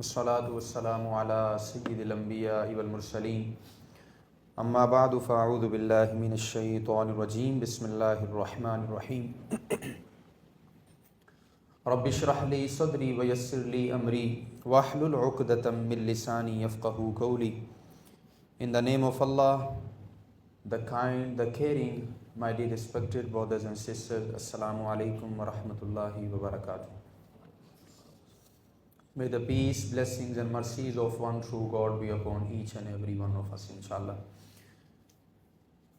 Wassalatu wassalamu ala sayyidil anbiya wal mursaleen. Amma ba'du fa'udhu billahi minash shaitanir rajim. Bismillahir rahmanir rahim. Rabbi shrah li sadri wa yassir li amri wahlul 'uqdatam min lisani yafqahu qawli. In the name of Allah, the kind, the caring, my dear respected brothers and sisters, Assalamu alaikum wa rahmatullahi wa barakatuh. May the peace, blessings and mercies of one true God be upon each and every one of us, inshallah.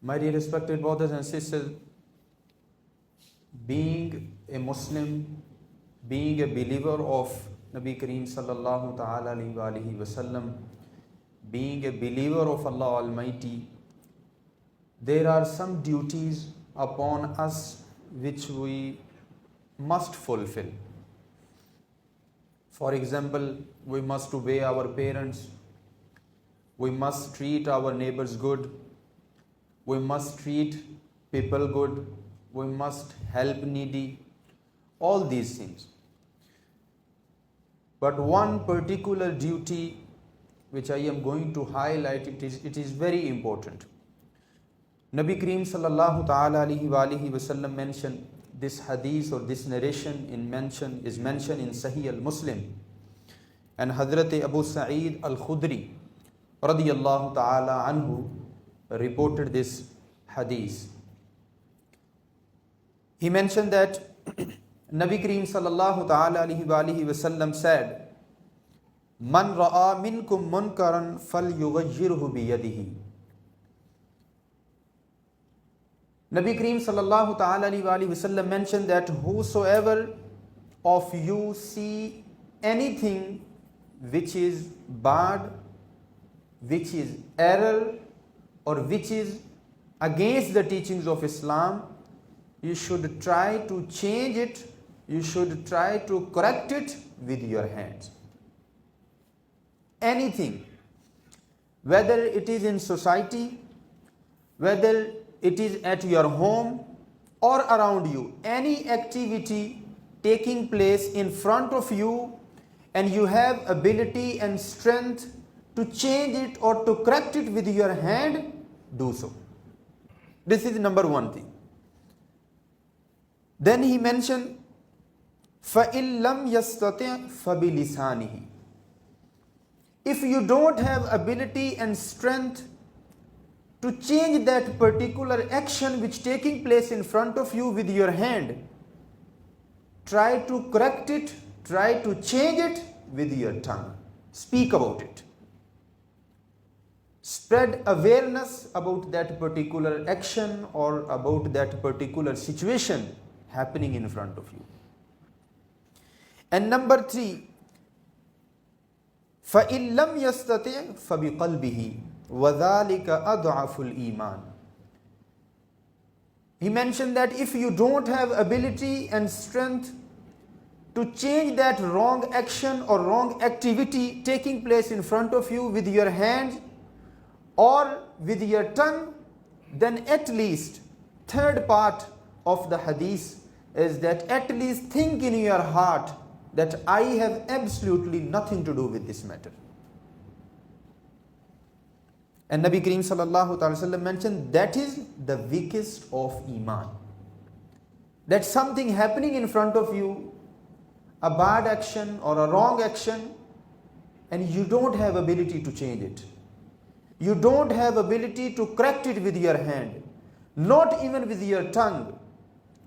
My dear respected brothers and sisters, being a Muslim, being a believer of Nabi Kareem sallallahu ta'ala alayhi wa sallam, being a believer of Allah Almighty, there are some duties upon us which we must fulfill. For example, we must obey our parents, we must treat our neighbors good, we must treat people good, we must help needy, all these things. But one particular duty which I am going to highlight, it is very important. Nabi Kareem sallallahu ta'ala alayhi wa sallam mentioned this hadith or this narration is mentioned in Sahih al-Muslim, and Hazrat Abu Sa'id al-Khudri radiyallahu ta'ala anhu reported this hadith. He mentioned that Nabi Kareem sallallahu ta'ala alayhi wa sallam said, Man ra'a minkum munkaran falyughayyirhu biyadihi. Nabi Kareem sallallahu ta'ala alayhi wa sallam mentioned that whosoever of you see anything which is bad, which is error, or which is against the teachings of Islam, you should try to change it, you should try to correct it with your hands. Anything, whether it is in society, whether it is at your home or around you, any activity taking place in front of you and you have ability and strength to change it or to correct it with your hand, do so. This is number one thing. Then he mentioned, فَإِن لَمْ يَسْتَطِعْ فَبِلِسَانِهِ. If you don't have ability and strength to change that particular action which taking place in front of you with your hand, try to correct it, try to change it with your tongue. Speak about it. Spread awareness about that particular action or about that particular situation happening in front of you. And number 3, فَإِن لَمْ يَسْتَطِعْ فَبِقَلْبِهِ وَذَلِكَ أَضْعَفُ الْإِيمَانِ. He mentioned that if you don't have ability and strength to change that wrong action or wrong activity taking place in front of you with your hands or with your tongue, then at least third part of the hadith is that at least think in your heart that I have absolutely nothing to do with this matter. And Nabi Kareem sallallahu ta'ala sallam mentioned that is the weakest of Iman. That something happening in front of you, a bad action or a wrong action, and you don't have ability to change it. You don't have ability to correct it with your hand, not even with your tongue.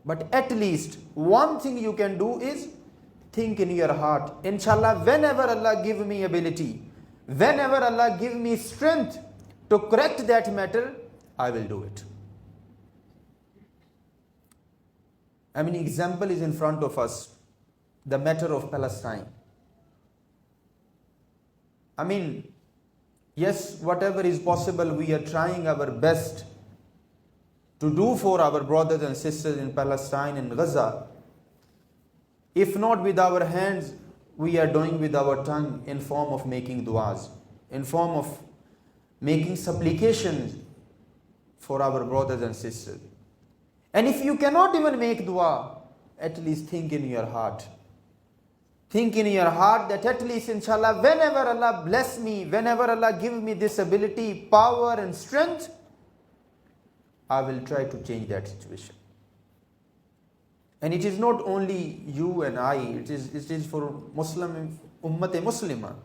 But at least one thing you can do is think in your heart, inshallah, whenever Allah give me ability, whenever Allah give me strength to correct that matter, I will do it. I mean, example is in front of us, the matter of Palestine. I mean, yes, whatever is possible, we are trying our best to do for our brothers and sisters in Palestine and Gaza. If not with our hands, we are doing with our tongue in form of making du'as, in form of making supplications for our brothers and sisters. And if you cannot even make dua, at least think in your heart. think in your heart that at least inshallah, whenever Allah bless me, whenever Allah give me this ability, power and strength, I will try to change that situation. And it is not only you and I, it is for Muslim, Ummat-e Muslimah,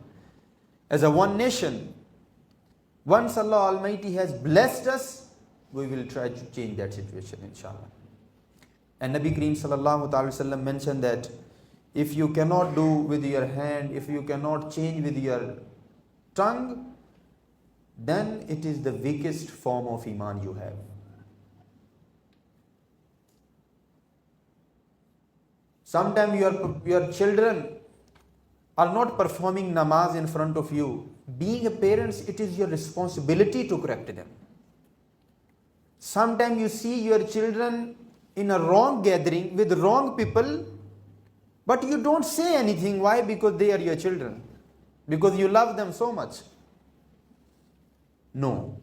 as a one nation. Once Allah Almighty has blessed us, we will try to change that situation, inshallah. And Nabi Kareem sallallahu ta'ala wasallam mentioned that if you cannot do with your hand, if you cannot change with your tongue, then it is the weakest form of iman you have. Sometimes your children are not performing namaz in front of you. Being a parent, it is your responsibility to correct them. Sometimes you see your children in a wrong gathering with wrong people, but you don't say anything. Why? Because they are your children. Because you love them so much. No.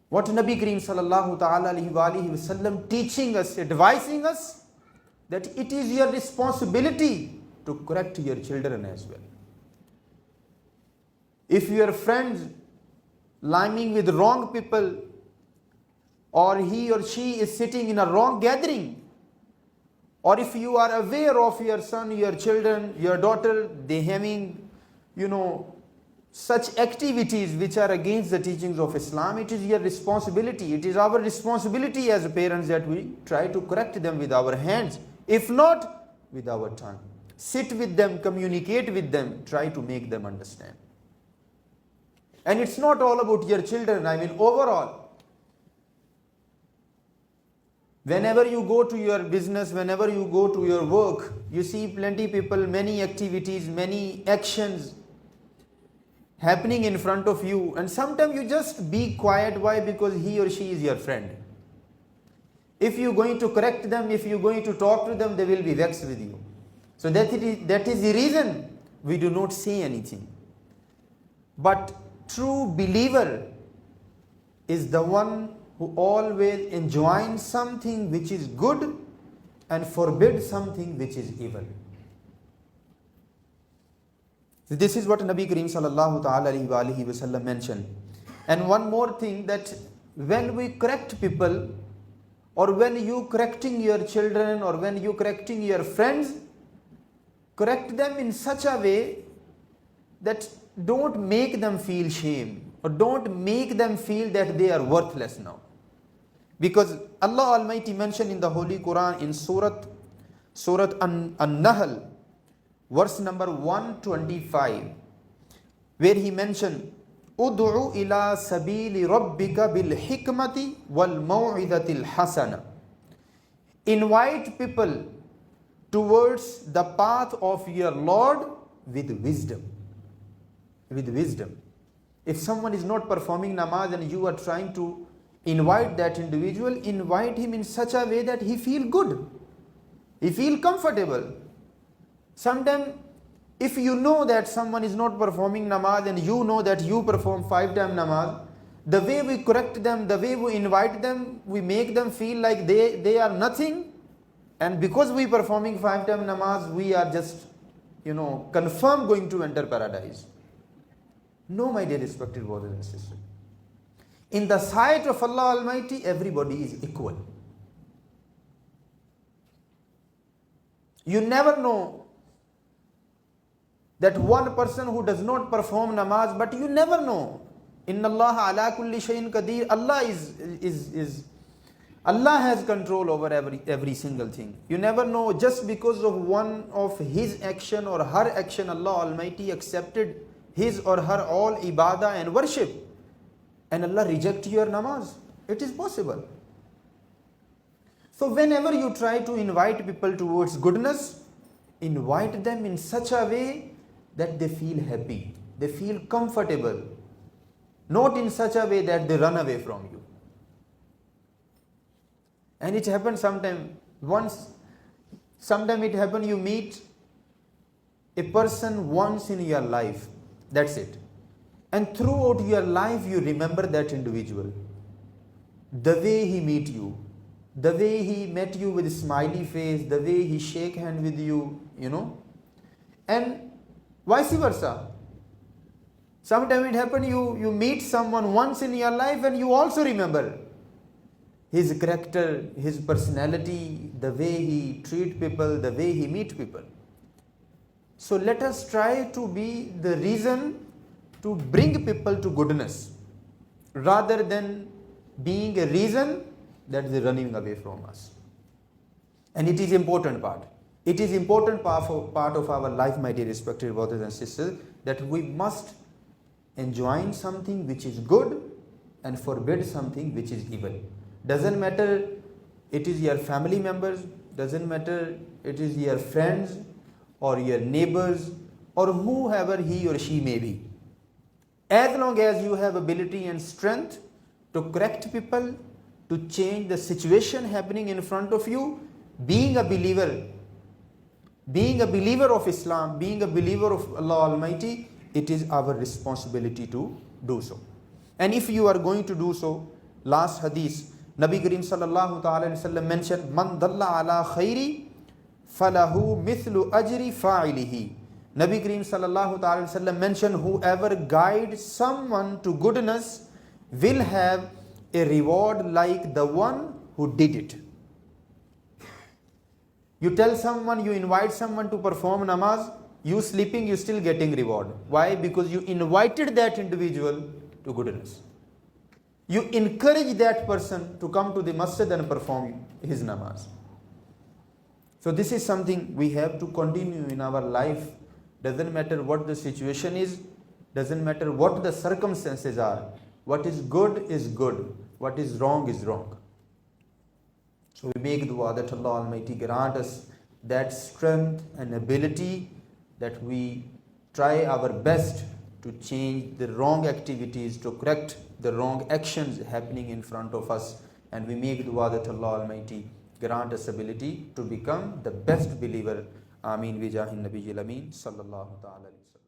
What Nabi Kareem sallallahu ta'ala alayhi wa alihi wasallam teaching us, advising us, that it is your responsibility to correct your children as well. If your friend liming with wrong people, or he or she is sitting in a wrong gathering, or if you are aware of your son, your children, your daughter, they having, such activities which are against the teachings of Islam, it is your responsibility. It is our responsibility as parents that we try to correct them with our hands, if not with our tongue. Sit with them, communicate with them, try to make them understand. And it's not all about your children, overall. Whenever you go to your business, whenever you go to your work, you see plenty people, many activities, many actions happening in front of you, and sometimes you just be quiet. Why? Because he or she is your friend. If you're going to correct them, if you're going to talk to them, they will be vexed with you. So that is the reason we do not say anything. But true believer is the one who always enjoins something which is good and forbids something which is evil. This is what Nabi Kareem sallallahu ta'ala alayhi wa sallam mentioned. And one more thing, that when we correct people, or when you correcting your children, or when you correcting your friends, correct them in such a way that don't make them feel shame, or don't make them feel that they are worthless now. Because Allah Almighty mentioned in the Holy Quran in Surat An-Nahl, verse number 125, where He mentioned, Ud'u ila sabili rabbika bil hikmati wal maw'idatil hasana. Invite people towards the path of your Lord with wisdom. With wisdom. If someone is not performing namaz and you are trying to invite that individual, invite him in such a way that he feel good, he feel comfortable. Sometimes if you know that someone is not performing namaz and you know that you perform 5-time namaz, the way we correct them, the way we invite them, we make them feel like they are nothing, and because we performing 5-time namaz, we are just confirmed going to enter paradise. No, my dear respected brothers and sisters. In the sight of Allah Almighty, everybody is equal. You never know that one person who does not perform namaz, but you never know. Inna Allah ala kulli shayin qadir. Allah has control over every single thing. You never know, just because of one of his action or her action, Allah Almighty accepted his or her all ibadah and worship, and Allah reject your namaz. It is possible. So whenever you try to invite people towards goodness, invite them in such a way that they feel happy, they feel comfortable, not in such a way that they run away from you. And it happens sometimes it happens you meet a person once in your life, that's it. And throughout your life you remember that individual. The way he meet you, the way he met you with a smiley face, the way he shake hand with you, and vice versa. Sometimes it happens you meet someone once in your life and you also remember his character, his personality, the way he treats people, the way he meets people. So let us try to be the reason to bring people to goodness rather than being a reason that is running away from us. And it is important part. It is important part of our life, my dear respected brothers and sisters, that we must enjoin something which is good and forbid something which is evil. Doesn't matter it is your family members, doesn't matter it is your friends or your neighbors or whoever he or she may be. As long as you have ability and strength to correct people, to change the situation happening in front of you, being a believer of Islam, being a believer of Allah Almighty, it is our responsibility to do so. And if you are going to do so, last hadith, Nabi Kareem sallallahu ta'ala alayhi wa sallam mentioned, Man dalla ala khayri falahu mithlu ajri fa'ilihi. Nabi Kareem sallallahu ta'ala alayhi wa sallam mentioned, whoever guides someone to goodness will have a reward like the one who did it. You tell someone, you invite someone to perform namaz, you sleeping, you still getting reward. Why? Because you invited that individual to goodness. You encourage that person to come to the masjid and perform his namaz. So this is something we have to continue in our life. Doesn't matter what the situation is, doesn't matter what the circumstances are. What is good is good, what is wrong is wrong. So we make dua that Allah Almighty grant us that strength and ability, that we try our best to change the wrong activities, to correct the wrong actions happening in front of us, and we make dua that Allah Almighty grant us ability to become the best believer. Ameen. Bijahin Nabiyil Ameen. Sallallahu ta'ala alayhi wa sallam.